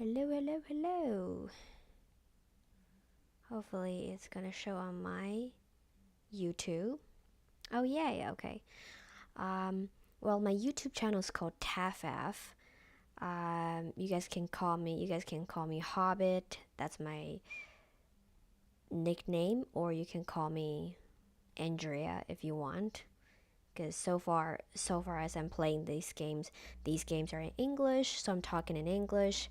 Hello, hello, hello. Hopefully it's gonna show on my YouTube. Oh yeah, okay. Um, well, my YouTube channel is called TAFF. You guys can call me Hobbit. That's my nickname, or you can call me Andrea if you want. Because so far as I'm playing these games are in English, so I'm talking in English.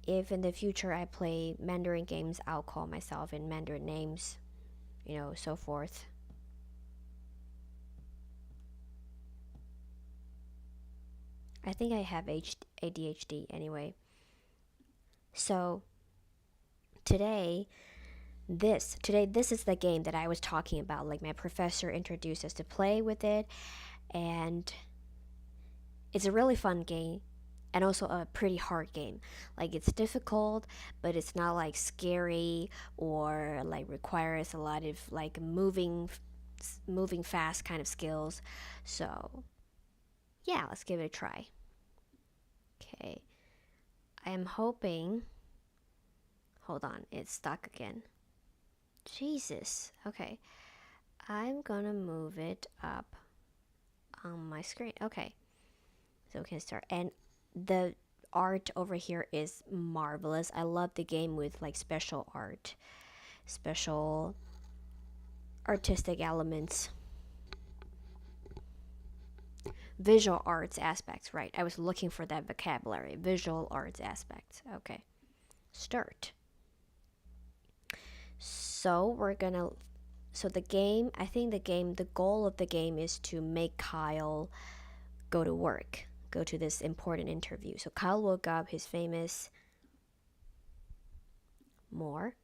If in the future I play Mandarin games, I'll call myself in Mandarin names, so forth. I think I have ADHD anyway. So today, this is the game that I was talking about. Like my professor introduced us to play with it, and it's a really fun game and also a pretty hard game. Like it's difficult, but it's not like scary or like requires a lot of like moving fast kind of skills. So, yeah, let's give it a try. Okay. I am hoping. Hold on, it's stuck again. Jesus. Okay. I'm gonna move it up on my screen. Okay. So we can start. And the art over here is marvelous. I love the game with like special art, special artistic elements, visual arts aspects, right? I was looking for that vocabulary. Visual arts aspects. Okay. Start. So we're gonna so the game, I think the goal of the game is to make Kyle go to work, go to this important interview. So Kyle woke up, his famous more.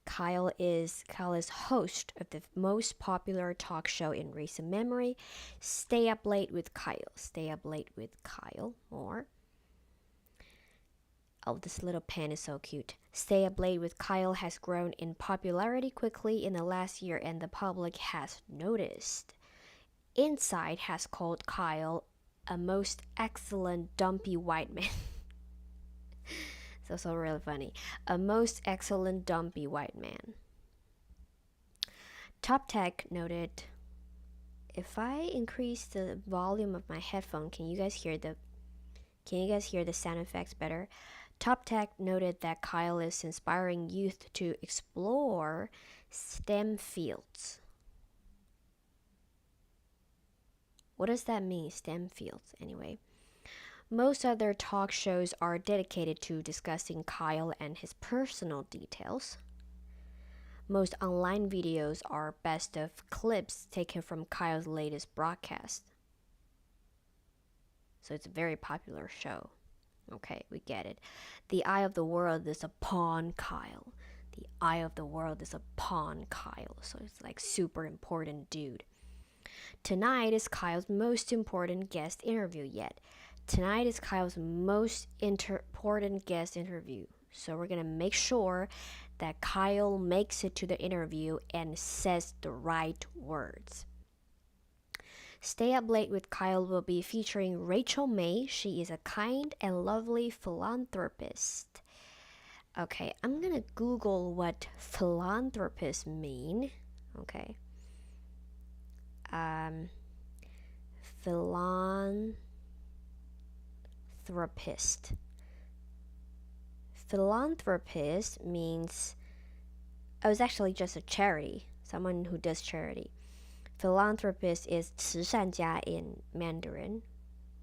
Kyle is host of the most popular talk show in recent memory, Stay Up Late with Kyle. Stay Up Late with Kyle. More. Oh, this little pen is so cute. Stay Up Late with Kyle has grown in popularity quickly in the last year, and the public has noticed. Inside has called Kyle a most excellent dumpy white man. It's also really funny. A most excellent dumpy white man. Top Tech noted, if I increase the volume of my headphone, can you guys hear the sound effects better? Top Tech noted that Kyle is inspiring youth to explore STEM fields. What does that mean, STEM fields, anyway? Most other talk shows are dedicated to discussing Kyle and his personal details. Most online videos are best of clips taken from Kyle's latest broadcast. So it's a very popular show. Okay, we get it. The eye of the world is upon Kyle. The eye of the world is upon Kyle. So it's like super important dude. Tonight is Kyle's most important guest interview yet. Tonight is Kyle's most important guest interview. So we're gonna make sure that Kyle makes it to the interview and says the right words. Stay Up Late with Kyle will be featuring Rachel May. She is a kind and lovely philanthropist. Okay, I'm gonna Google what philanthropist mean. Okay. Philanthropist. Philanthropist means, oh, it's actually just a charity, someone who does charity. Philanthropist is 慈善家 in Mandarin,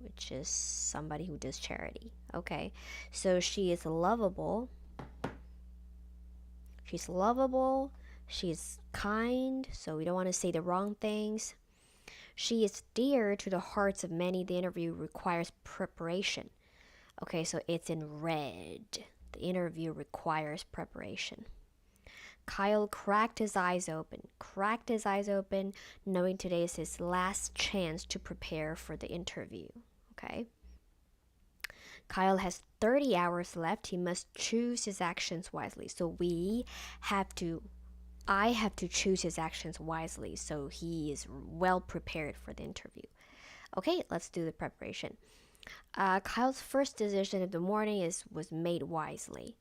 which is somebody who does charity. Okay, so she is lovable. She's lovable. She's kind, so we don't want to say the wrong things. She is dear to the hearts of many. The interview requires preparation. Okay, so it's in red. The interview requires preparation. Kyle cracked his eyes open, knowing today is his last chance to prepare for the interview. Okay? Kyle has 30 hours left. He must choose his actions wisely. So I have to choose his actions wisely so he is well prepared for the interview. Okay, let's do the preparation. Kyle's first decision of the morning was made wisely.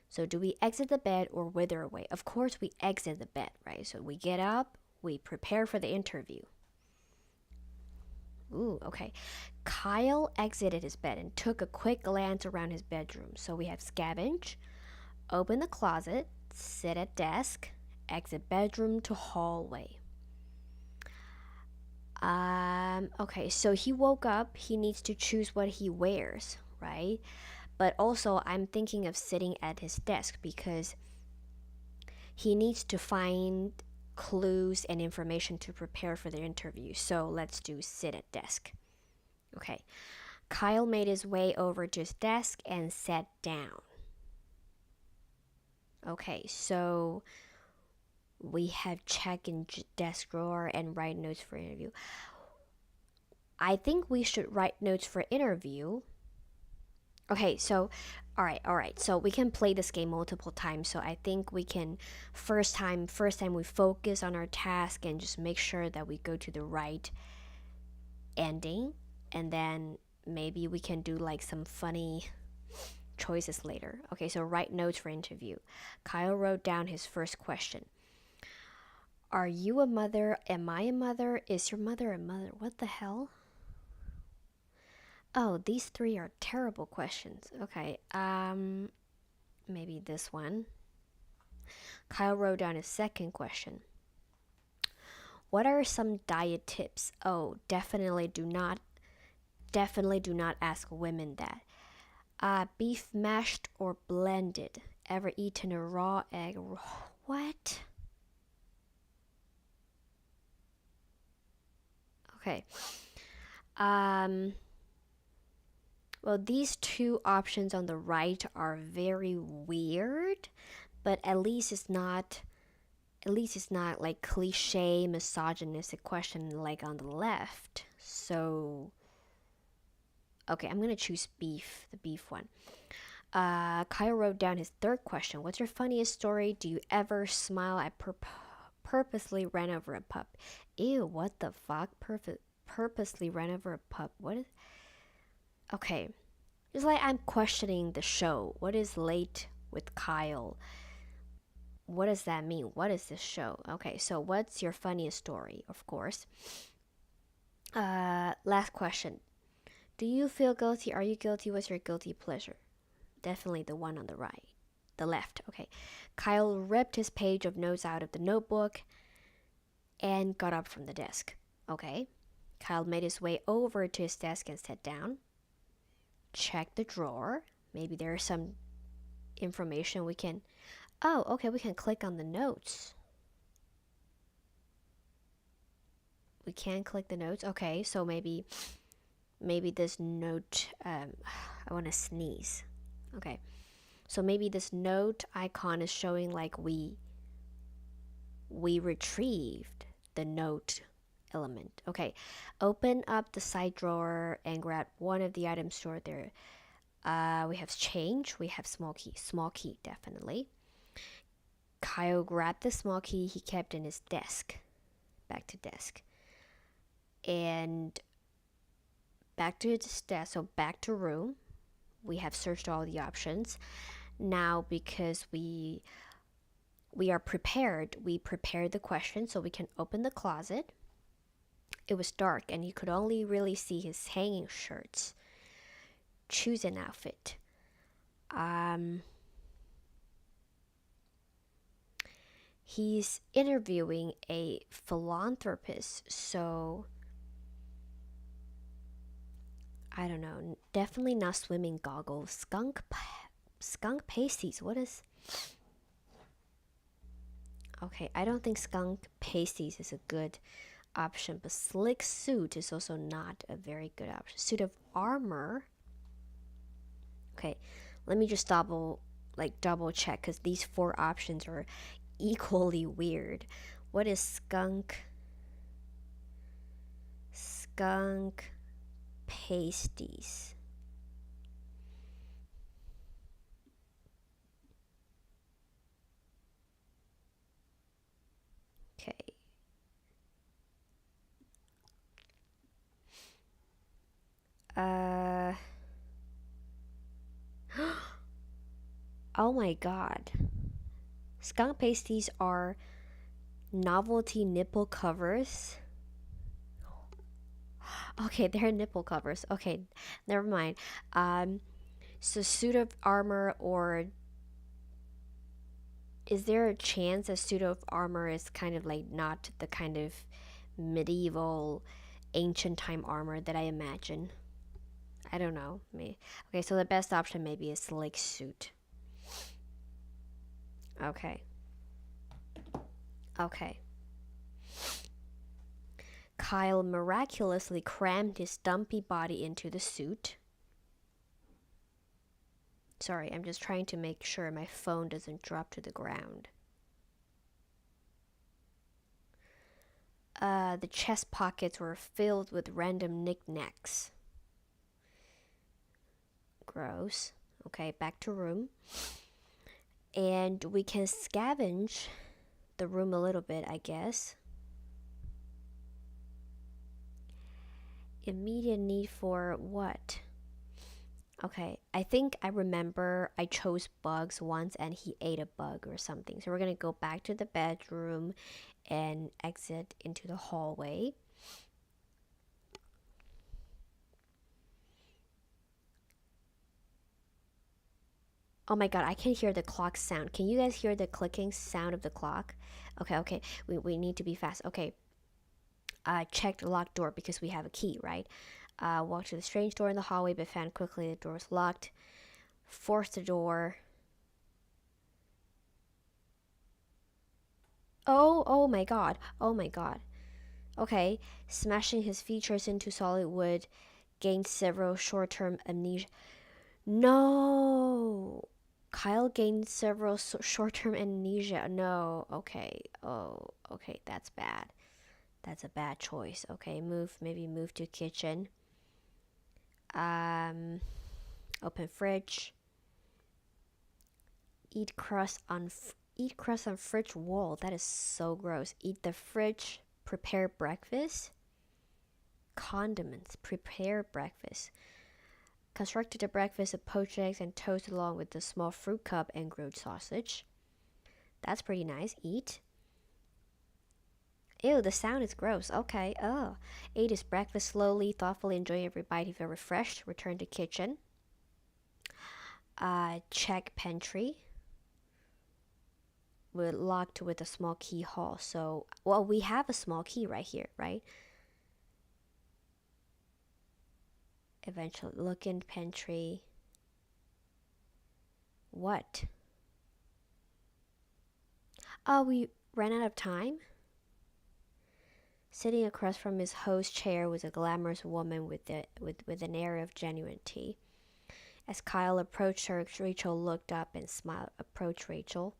So do we exit the bed or wither away? Of course we exit the bed, right? So we get up, we prepare for the interview. Ooh, okay. Kyle exited his bed and took a quick glance around his bedroom. So we have scavenge, open the closet, sit at desk, exit bedroom to hallway. Okay, so he woke up, he needs to choose what he wears, right? But also, I'm thinking of sitting at his desk because he needs to find clues and information to prepare for the interview. So let's do sit at desk. Okay. Kyle made his way over to his desk and sat down. Okay, so we have check in desk drawer and write notes for interview. I think we should write notes for interview. Okay, so all right. So we can play this game multiple times. So I think we can first time we focus on our task and just make sure that we go to the right ending, and then maybe we can do like some funny choices later. Okay, so write notes for interview. Kyle wrote down his first question. Are you a mother? Am I a mother? Is your mother a mother? What the hell? Oh, these three are terrible questions. Okay, maybe this one. Kyle wrote down his second question. What are some diet tips? Oh, definitely do not ask women that. Beef mashed or blended? Ever eaten a raw egg? What? Okay. Well, these two options on the right are very weird, but at least it's not like cliche misogynistic question like on the left. So okay, I'm gonna choose beef, the beef one. Kyle wrote down his third question. What's your funniest story? Do you ever smile? I purposely ran over a pup. Ew, what the fuck? Purposely ran over a pup. What is... Okay. It's like I'm questioning the show. What is late with Kyle? What does that mean? What is this show? Okay, so what's your funniest story? Of course. Last question. Do you feel guilty? Are you guilty? What's your guilty pleasure? Definitely the one on the right. The left. Okay. Kyle ripped his page of notes out of the notebook and got up from the desk. Okay. Kyle made his way over to his desk and sat down. Check the drawer. Maybe there's some information we can... Oh, okay, we can click on the notes. We can click the notes. Okay, so maybe this note... I want to sneeze. Okay. So maybe this note icon is showing like we retrieved the note element. Okay, open up the side drawer and grab one of the items stored there. We have change, we have small key, definitely. Kyle grabbed the small key he kept in his desk. Back to desk. And back to his desk, so back to room. We have searched all the options. Now, because we are prepared, we prepared the question so we can open the closet. It was dark and you could only really see his hanging shirts. Choose an outfit. He's interviewing a philanthropist, so I don't know. Definitely not swimming goggles. Skunk pasties. What is... Okay, I don't think skunk pasties is a good option, but slick suit is also not a very good option. Suit of armor. Okay, let me just double check because these four options are equally weird. What is skunk pasties? Okay. Oh my god. Skunk pasties are novelty nipple covers. Okay, they're nipple covers. Okay, never mind. So suit of armor, or is there a chance a suit of armor is kind of like not the kind of medieval ancient time armor that I imagine? I don't know. Okay, so the best option maybe is slick suit. Okay. Okay. Kyle miraculously crammed his stumpy body into the suit. Sorry, I'm just trying to make sure my phone doesn't drop to the ground. The chest pockets were filled with random knickknacks. Gross. Okay, back to room. And we can scavenge the room a little bit, I guess. Immediate need for what? Okay, I think I remember I chose bugs once and he ate a bug or something. So we're gonna go back to the bedroom and exit into the hallway. Oh my god, I can hear the clock sound. Can you guys hear the clicking sound of the clock? Okay. We need to be fast. Okay. Check the locked door because we have a key, right? Walked to the strange door in the hallway, but found quickly the door was locked. Forced the door. Oh my god. Oh my god. Okay. Smashing his features into solid wood, gained several short-term amnesia. No. Kyle gained several short-term amnesia. No. Okay. Oh, okay. That's bad. That's a bad choice. Okay, maybe move to kitchen. Open fridge. Eat crust on fridge wall. That is so gross. Eat the fridge. Prepare breakfast. Condiments. Prepare breakfast. Constructed a breakfast of poached eggs and toast along with a small fruit cup and grilled sausage. That's pretty nice. Eat. Ew, the sound is gross. Okay, Ate his breakfast slowly, thoughtfully enjoying every bite. He felt refreshed. Returned to kitchen. Check pantry. We're locked with a small keyhole. So, well, we have a small key right here, right? Eventually, look in pantry. What? Oh, we ran out of time? Sitting across from his host's chair was a glamorous woman with an air of genuinity. As Kyle approached her, Rachel looked up and smiled. Approached Rachel.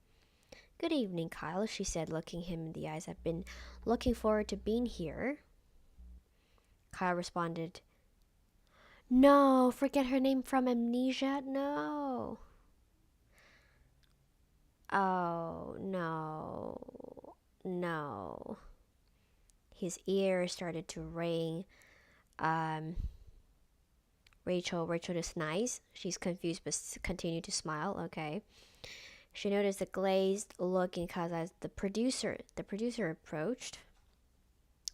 Good evening, Kyle, she said, looking him in the eyes. I've been looking forward to being here. Kyle responded, No, forget her name from Amnesia? No. Oh, no. No. His ears started to ring. Rachel is nice. She's confused but continued to smile. Okay. She noticed a glazed look in Kyle's eyes. The producer approached.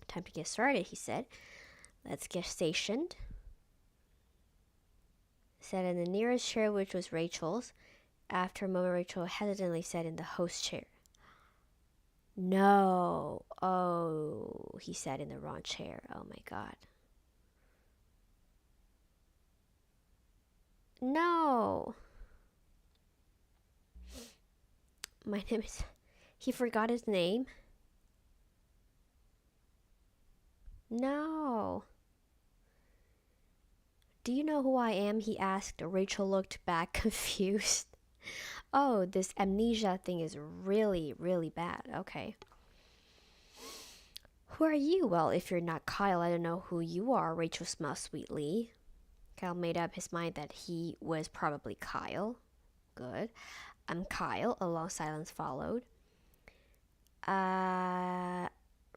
Time to get started, he said. Let's get stationed. Sat in the nearest chair, which was Rachel's. After a moment, Rachel hesitantly sat in the host chair. No. Oh, he sat in the wrong chair. Oh my god. No. My name is... He forgot his name? No. Do you know who I am? He asked. Rachel looked back confused. Oh, this amnesia thing is really, really bad. Okay. Who are you? Well, if you're not Kyle, I don't know who you are. Rachel smiled sweetly. Kyle made up his mind that he was probably Kyle. Good. I'm Kyle. A long silence followed.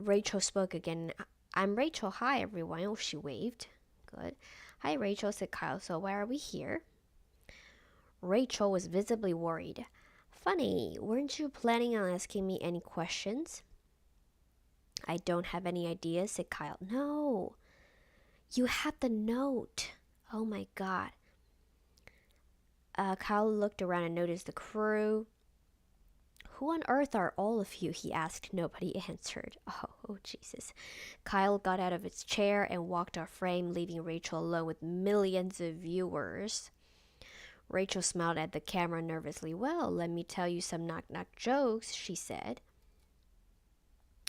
Rachel spoke again. I'm Rachel. Hi, everyone. Oh, she waved. Good. Hi, Rachel, said Kyle. So why are we here? Rachel was visibly worried. Funny, weren't you planning on asking me any questions? I don't have any ideas, said Kyle. No, you have the note. Oh my god. Kyle looked around and noticed the crew. Who on earth are all of you? He asked. Nobody answered. Oh, Jesus. Kyle got out of his chair and walked off frame, leaving Rachel alone with millions of viewers. Rachel smiled at the camera nervously. Well, let me tell you some knock-knock jokes, she said.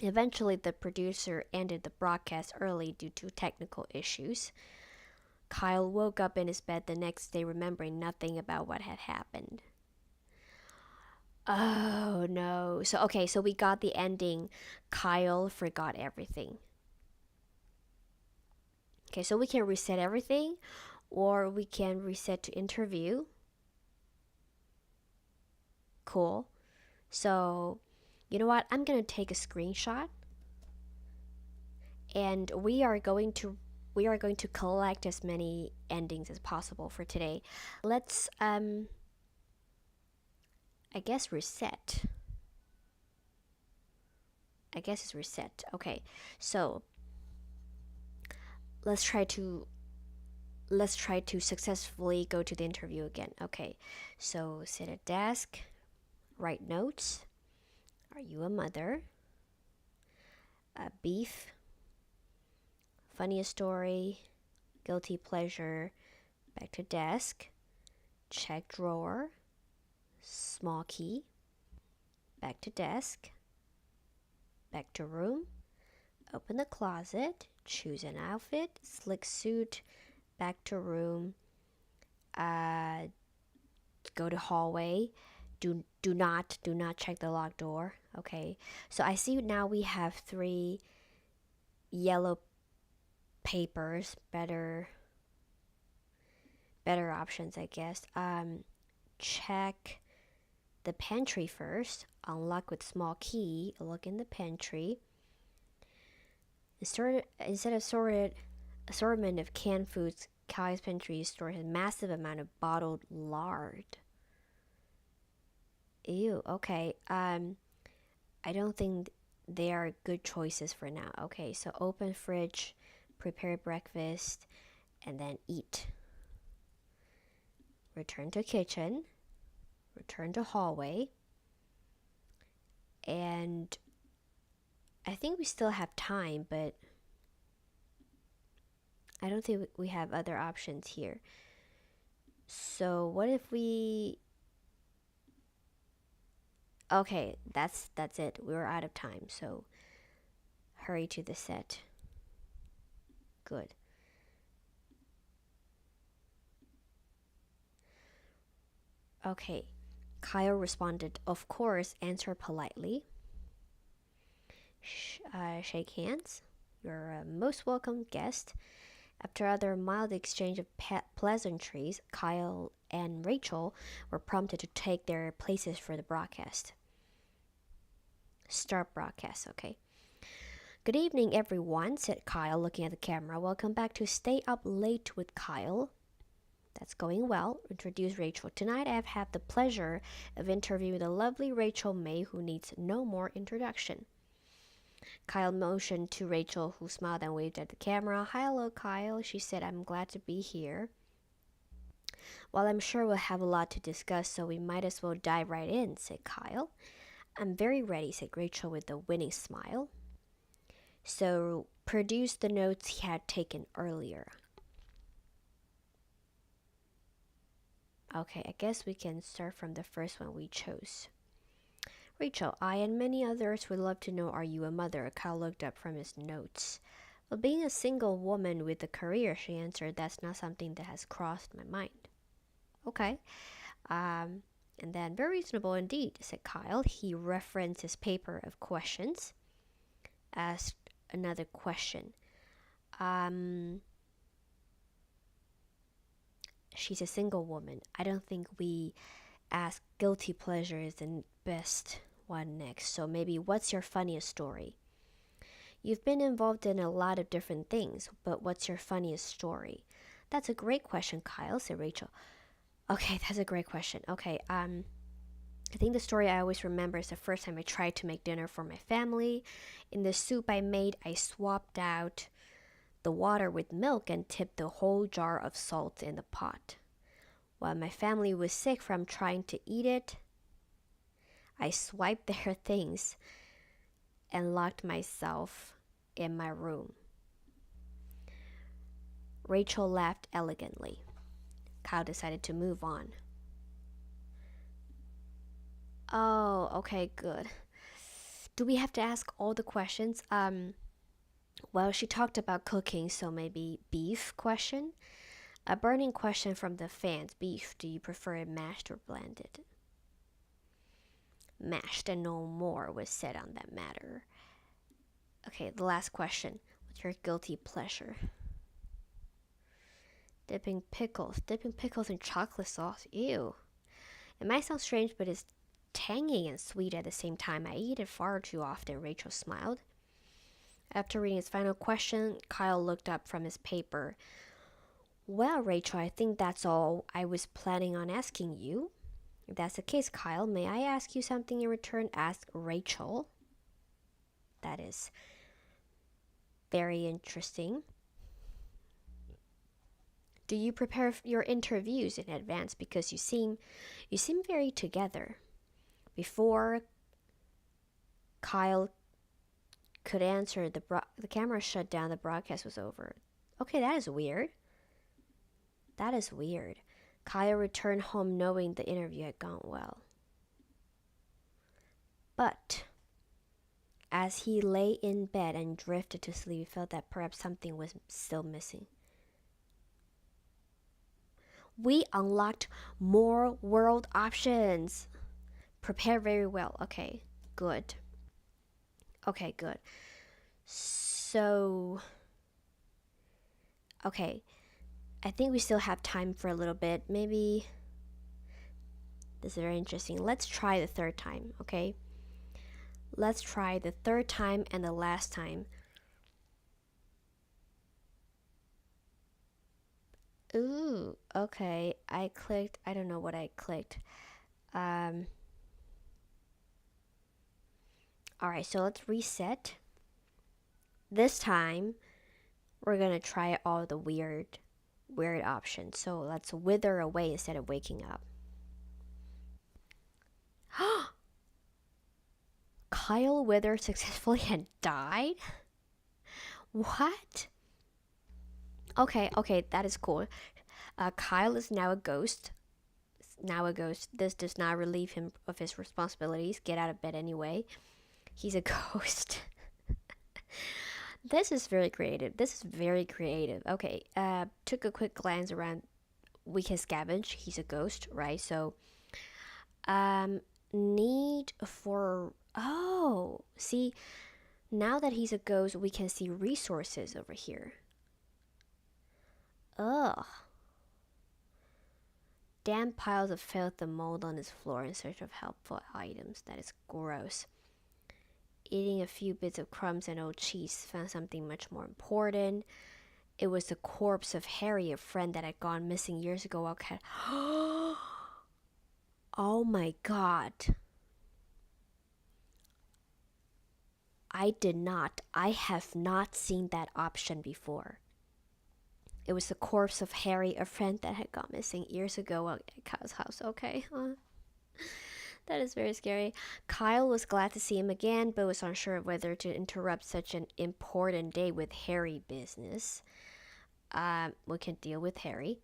Eventually, the producer ended the broadcast early due to technical issues. Kyle woke up in his bed the next day remembering nothing about what had happened. Oh no. So we got the ending. Kyle forgot everything. Okay, so we can reset everything or we can reset to interview. Cool. So, you know what? I'm going to take a screenshot and we are going to collect as many endings as possible for today. Let's I guess reset. I guess it's reset. Okay. So, let's try to successfully go to the interview again. Okay. So, sit at desk, write notes. Are you a mother? Beef. Funniest story. Guilty pleasure. Back to desk. Check drawer. Small key. Back to desk. Back to room. Open the closet. Choose an outfit. Slick suit. Back to room. Go to hallway. Do not check the locked door. Okay. So I see now we have 3 yellow papers. Better options, I guess. Check the pantry first. Unlock with small key. Look in the pantry. Instead of assortment of canned foods, Kyle's pantry stores a massive amount of bottled lard. Ew, okay. I don't think they are good choices for now. Okay, so open fridge, prepare breakfast, and then eat. Return to kitchen, return to hallway, and I think we still have time, but I don't think we have other options here. So what if we... Okay, that's it. We're out of time, so hurry to the set. Good. Okay. Kyle responded, of course, answer politely. Shake hands. You're a most welcome guest. After another mild exchange of pleasantries, Kyle and Rachel were prompted to take their places for the broadcast. Start broadcast, okay. Good evening, everyone, said Kyle, looking at the camera. Welcome back to Stay Up Late with Kyle. That's going well. Introduce Rachel. Tonight I have had the pleasure of interviewing the lovely Rachel May, who needs no more introduction. Kyle motioned to Rachel, who smiled and waved at the camera. Hello, Kyle, she said. I'm glad to be here. Well, I'm sure we'll have a lot to discuss, so we might as well dive right in, said Kyle. I'm very ready, said Rachel with a winning smile. So, produce the notes he had taken earlier. Okay, I guess we can start from the first one we chose. Rachel, I and many others would love to know, are you a mother? Kyle looked up from his notes. Well, being a single woman with a career, she answered, that's not something that has crossed my mind. Okay. And then, very reasonable indeed, said Kyle. He referenced his paper of questions. Asked another question. She's a single woman. I don't think we ask guilty pleasure is the best one next. So maybe, what's your funniest story? You've been involved in a lot of different things, but what's your funniest story? That's a great question, Kyle, said Rachel. Okay, that's a great question. Okay, I think the story I always remember is the first time I tried to make dinner for my family. In the soup I made, I swapped out the water with milk and tipped the whole jar of salt in the pot. While my family was sick from trying to eat it, I swiped their things and locked myself in my room. Rachel laughed elegantly. Kyle decided to move on. Oh, okay, good. Do we have to ask all the questions? Well, she talked about cooking, so maybe beef question. A burning question from the fans. Beef, do you prefer it mashed or blended? Mashed and no more was said on that matter. Okay, the last question. What's your guilty pleasure? Dipping pickles. Dipping pickles in chocolate sauce. Ew. It might sound strange, but it's tangy and sweet at the same time. I eat it far too often, Rachel smiled. After reading his final question, Kyle looked up from his paper. Well, Rachel, I think that's all I was planning on asking you. If that's the case, Kyle, may I ask you something in return? Asked Rachel. That is very interesting. Do you prepare your interviews in advance? Because you seem very together. Before Kyle could answer, the camera shut down. The broadcast was over. Okay, that is weird. That is weird. Kyle returned home knowing the interview had gone well. But as he lay in bed and drifted to sleep, he felt that perhaps something was still missing. We unlocked more world options. Prepare very well. Okay, good. Okay, good. So, okay. I think we still have time for a little bit. Maybe this is very interesting. Let's try the third time, okay? Let's try the third time and the last time. Ooh, okay. I don't know what I clicked. Alright, so let's reset. This time, we're gonna try all the weird options. So let's wither away instead of waking up. Kyle withered successfully and died? What? Okay, that is cool. Kyle is now a ghost. This does not relieve him of his responsibilities. Get out of bed anyway. He's a ghost. This is very creative. Okay, took a quick glance around. We can scavenge. He's a ghost, right? So, need for... Oh, see, now that he's a ghost, we can see resources over here. Ugh. Damp piles of filth and mold on his floor in search of helpful items. That is gross. Eating a few bits of crumbs and old cheese, found something much more important. It was the corpse of Harry, a friend that had gone missing years ago. Okay. Oh my god. I have not seen that option before. It was the corpse of Harry, a friend that had gone missing years ago at Kyle's house. Okay. That is very scary. Kyle was glad to see him again, but was unsure of whether to interrupt such an important day with Harry business. We can deal with Harry.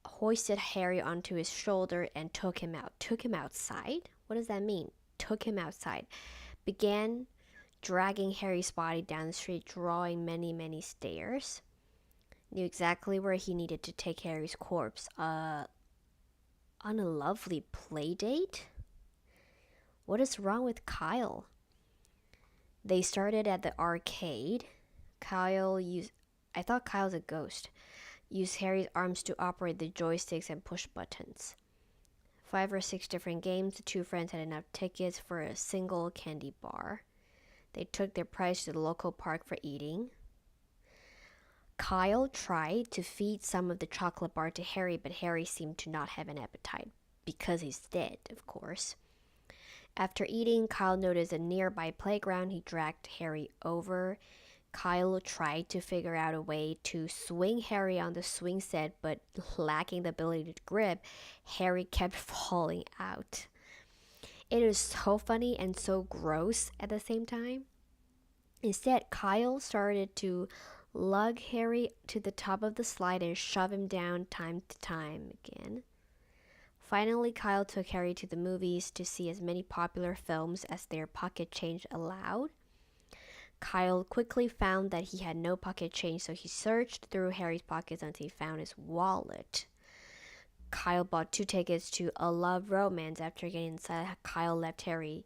Hoisted Harry onto his shoulder and took him out. Took him outside? What does that mean? Took him outside. Began dragging Harry's body down the street, drawing many, many stairs. Knew exactly where he needed to take Harry's corpse. On a lovely play date? What is wrong with Kyle? They started at the arcade. I thought Kyle's a ghost. Used Harry's arms to operate the joysticks and push buttons. 5 or 6 different games. The two friends had enough tickets for a single candy bar. They took their prize to the local park for eating. Kyle tried to feed some of the chocolate bar to Harry, but Harry seemed to not have an appetite because he's dead, of course. After eating, Kyle noticed a nearby playground. He dragged Harry over. Kyle tried to figure out a way to swing Harry on the swing set, but lacking the ability to grip, Harry kept falling out. It is so funny and so gross at the same time. Instead, Kyle started to lug Harry to the top of the slide and shove him down time to time again. Finally, Kyle took Harry to the movies to see as many popular films as their pocket change allowed. Kyle quickly found that he had no pocket change, so he searched through Harry's pockets until he found his wallet. Kyle bought 2 tickets to A Love Romance. After getting inside, Kyle left Harry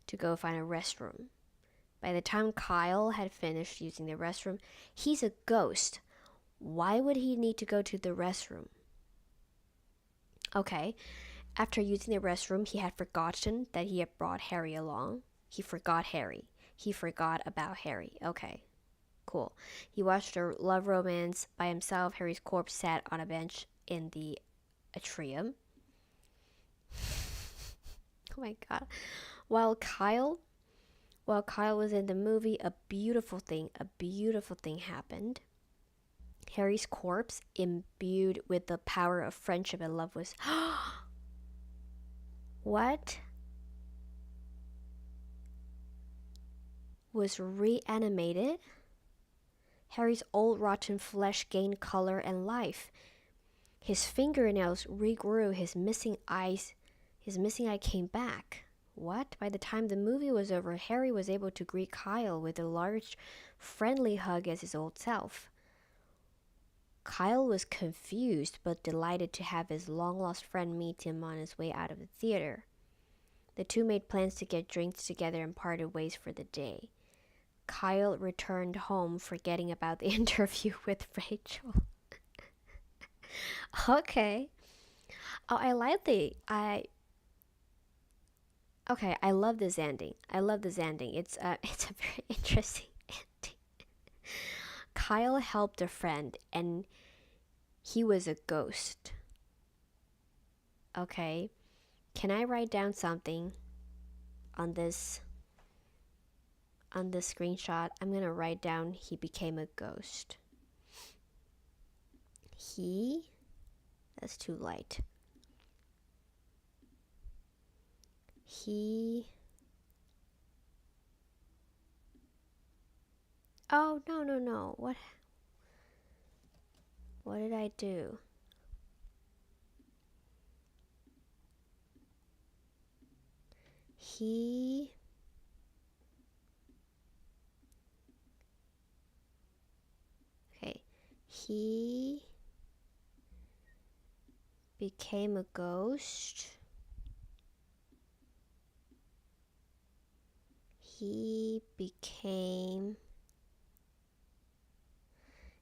to go find a restroom. By the time Kyle had finished using the restroom, he's a ghost. Why would he need to go to the restroom? Okay, after using the restroom, he had forgotten that he had brought Harry along. He forgot Harry. He forgot about Harry. Okay, cool. He watched A Love Romance by himself. Harry's corpse sat on a bench in the atrium. Oh my god. While Kyle was in the movie, a beautiful thing happened. Harry's corpse, imbued with the power of friendship and love, was what? Was reanimated. Harry's old rotten flesh gained color and life. His fingernails regrew. His missing eye came back. What? By the time the movie was over, Harry was able to greet Kyle with a large, friendly hug as his old self. Kyle was confused but delighted to have his long-lost friend meet him on his way out of the theater. The two made plans to get drinks together and parted ways for the day. Kyle returned home, forgetting about the interview with Rachel. Okay. Oh, I love this ending. It's a very interesting ending. Kyle helped a friend and he was a ghost. Okay. Can I write down something on this screenshot? I'm going to write down he became a ghost. That's too light. Oh, no. What did I do? He became a ghost.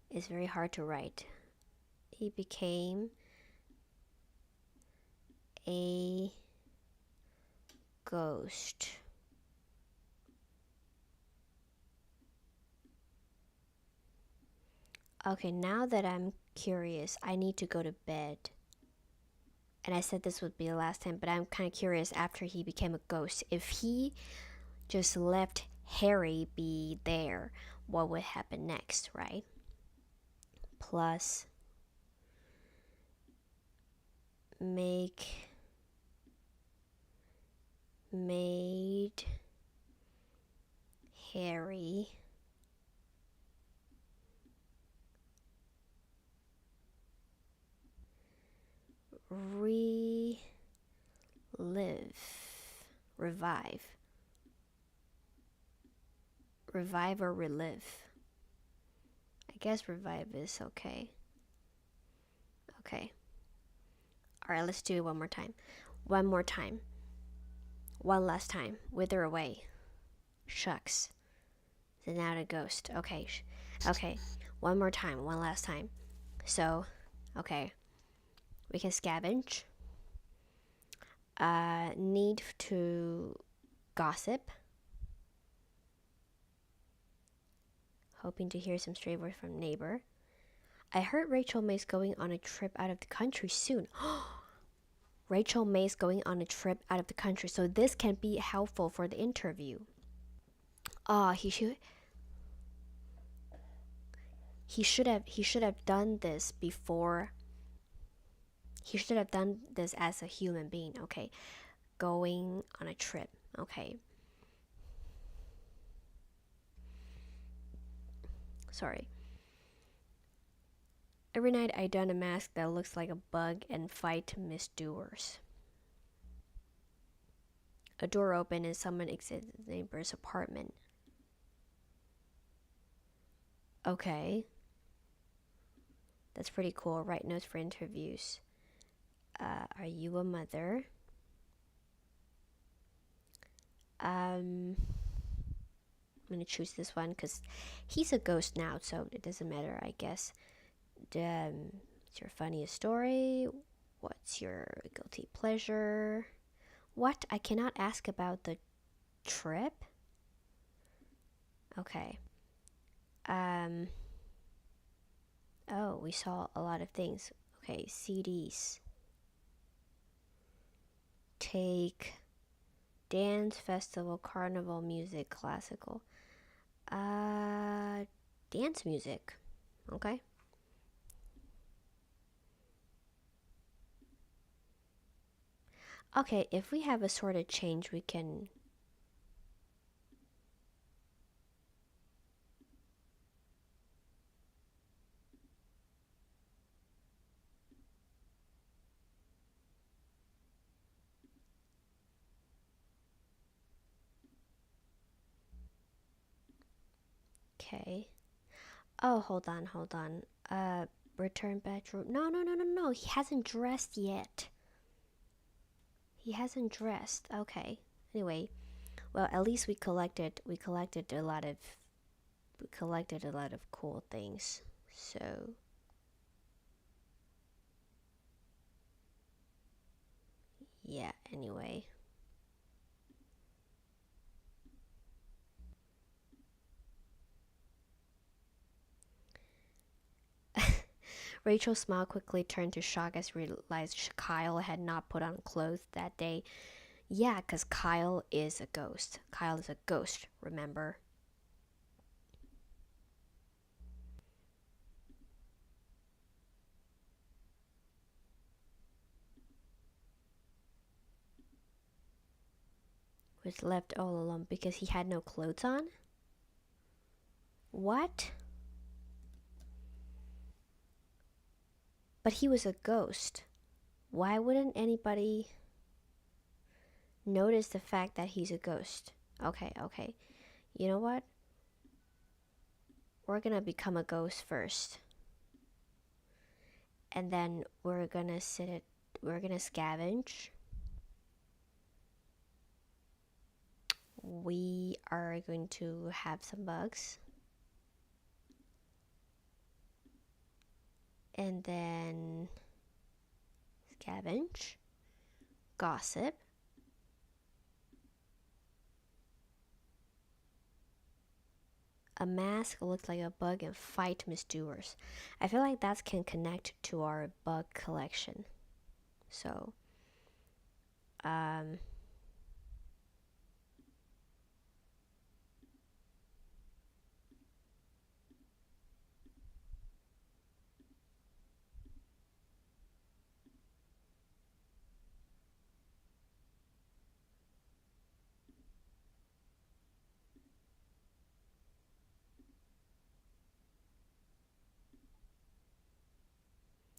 It's very hard to write. He became a ghost. Okay, now that I'm curious, I need to go to bed. And I said this would be the last time, but I'm kind of curious after he became a ghost. If he just left Harry be there, what would happen next, right? Plus, made Harry revive or relive. I guess revive is okay. Okay. Alright, let's do it one more time. One last time. Wither away. Shucks. Then now the ghost. Okay. One more time. One last time. So, okay. We can scavenge. Need to gossip. hoping to hear some stray words from neighbor. I heard Rachel May's going on a trip out of the country soon. Rachel May's going on a trip out of the country, so this can be helpful for the interview. He should have done this before. He should have done this as a human being. Okay, going on a trip. Okay. Sorry. Every night I don a mask that looks like a bug and fight misdoers. A door opened and someone exited the neighbor's apartment. Okay. That's pretty cool. Write notes for interviews. Are you a mother? I'm gonna choose this one because he's a ghost now, so it doesn't matter, I guess. What's your funniest story? What's your guilty pleasure? What? I cannot ask about the trip? Okay. Oh, we saw a lot of things. Okay, CDs. Take dance, festival, carnival, music, classical. Dance music. Okay. Okay, if we have a sort of change, we can. Okay. Oh, hold on. Return bedroom. No. He hasn't dressed yet. He hasn't dressed. Okay. Anyway, well, at least we collected a lot of cool things. So yeah, anyway. Rachel's smile quickly turned to shock as realized Kyle had not put on clothes that day. Yeah, because Kyle is a ghost. Kyle is a ghost, remember? Was left all alone because he had no clothes on? What? But he was a ghost. Why wouldn't anybody notice the fact that he's a ghost? Okay. You know what? We're gonna become a ghost first. And then we're gonna scavenge. We are going to have some bugs. And then scavenge, gossip, a mask looks like a bug, and fight misdoers. I feel like that can connect to our bug collection. So, I'm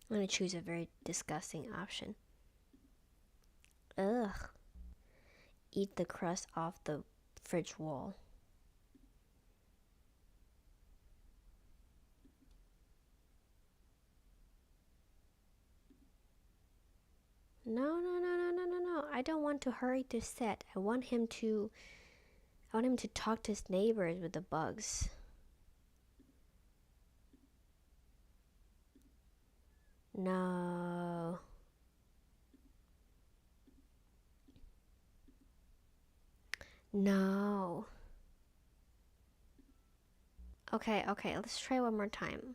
gonna choose a very disgusting option. Ugh. Eat the crust off the fridge wall. No. I don't want to hurry to set. I want him to talk to his neighbors with the bugs. No. No. Okay, let's try one more time.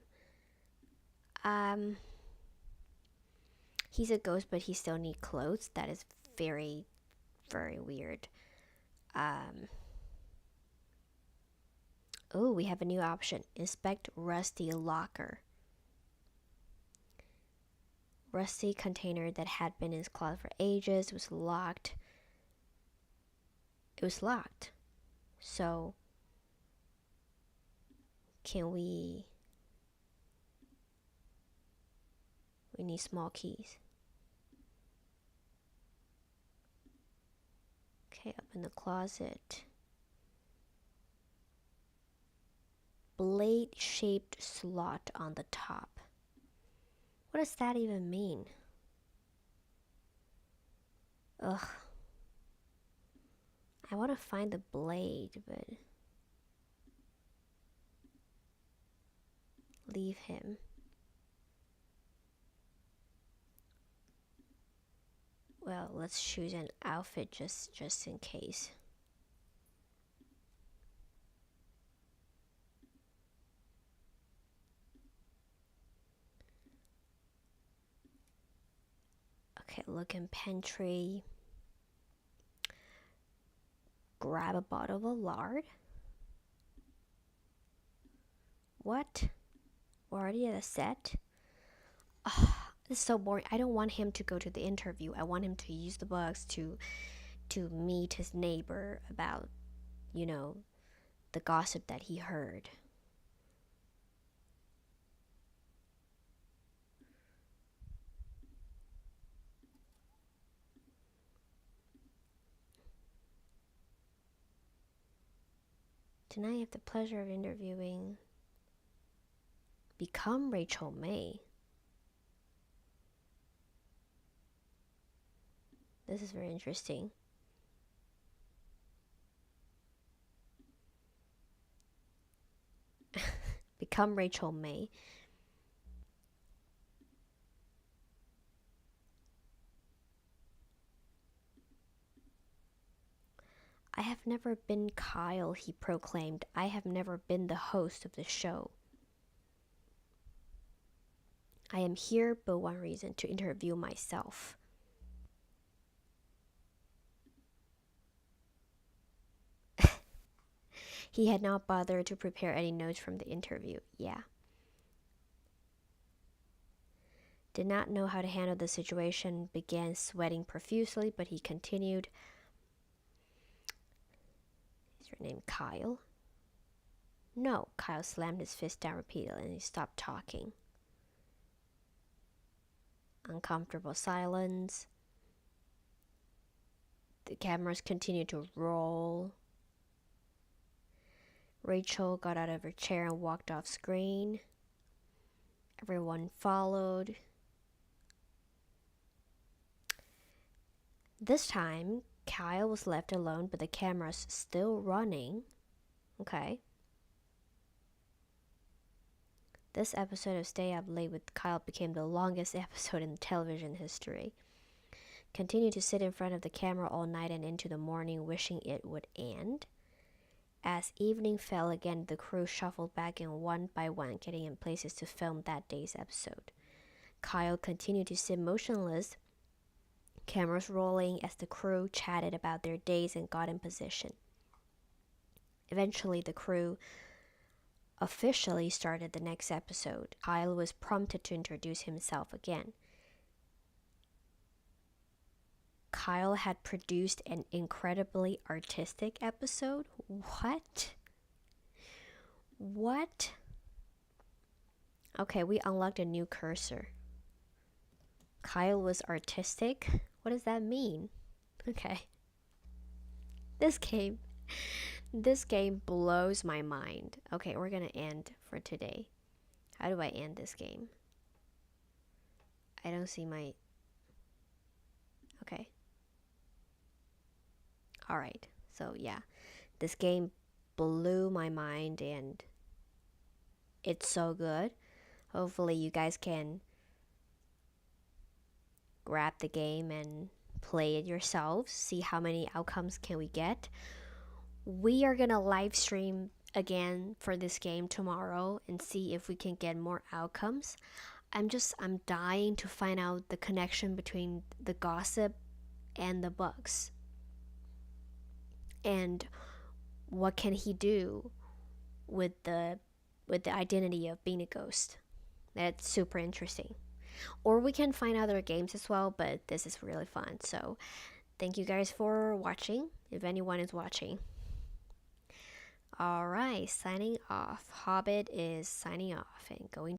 Um, he's a ghost, but he still needs clothes. That is very, very weird. Oh, we have a new option. Inspect rusty locker. Rusty container that had been in his closet for ages was locked. It was locked. So, can we... We need small keys. Okay, open the closet. Blade-shaped slot on the top. What does that even mean? Ugh. I want to find the blade, but... Leave him. Well, let's choose an outfit just in case. Okay, look in pantry. Grab a bottle of lard. What? We're already at a set? Ugh, this is so boring. I don't want him to go to the interview. I want him to use the bugs to meet his neighbor about, you know, the gossip that he heard. Tonight I have the pleasure of interviewing Become Rachel May. This is very interesting. Become Rachel May. I have never been Kyle, he proclaimed. I have never been the host of the show. I am here but one reason, to interview myself. He had not bothered to prepare any notes from the interview. Yeah. Did not know how to handle the situation, began sweating profusely, but he continued. Is your name Kyle? No. Kyle slammed his fist down repeatedly and he stopped talking. Uncomfortable silence. The cameras continued to roll. Rachel got out of her chair and walked off screen. Everyone followed. This time, Kyle was left alone, but the camera's still running. Okay. This episode of Stay Up Late with Kyle became the longest episode in television history. Continued to sit in front of the camera all night and into the morning, wishing it would end. As evening fell again, the crew shuffled back in one by one, getting in places to film that day's episode. Kyle continued to sit motionless, cameras rolling as the crew chatted about their days and got in position. Eventually, the crew officially started the next episode. Kyle was prompted to introduce himself again. Kyle had produced an incredibly artistic episode? What? Okay, we unlocked a new cursor. Kyle was artistic? What does that mean? Okay. This game blows my mind. Okay, we're gonna end for today. How do I end this game? I don't see my... Okay. Alright, so yeah. This game blew my mind and it's so good. Hopefully you guys can grab the game and play it yourselves. See how many outcomes can we get. We are gonna live stream again for this game tomorrow and see if we can get more outcomes. I'm dying to find out the connection between the gossip and the bugs. And what can he do with the identity of being a ghost? That's super interesting. Or we can find other games as well, but this is really fun. So, thank you guys for watching, if anyone is watching. Alright, signing off. Hobbit is signing off and going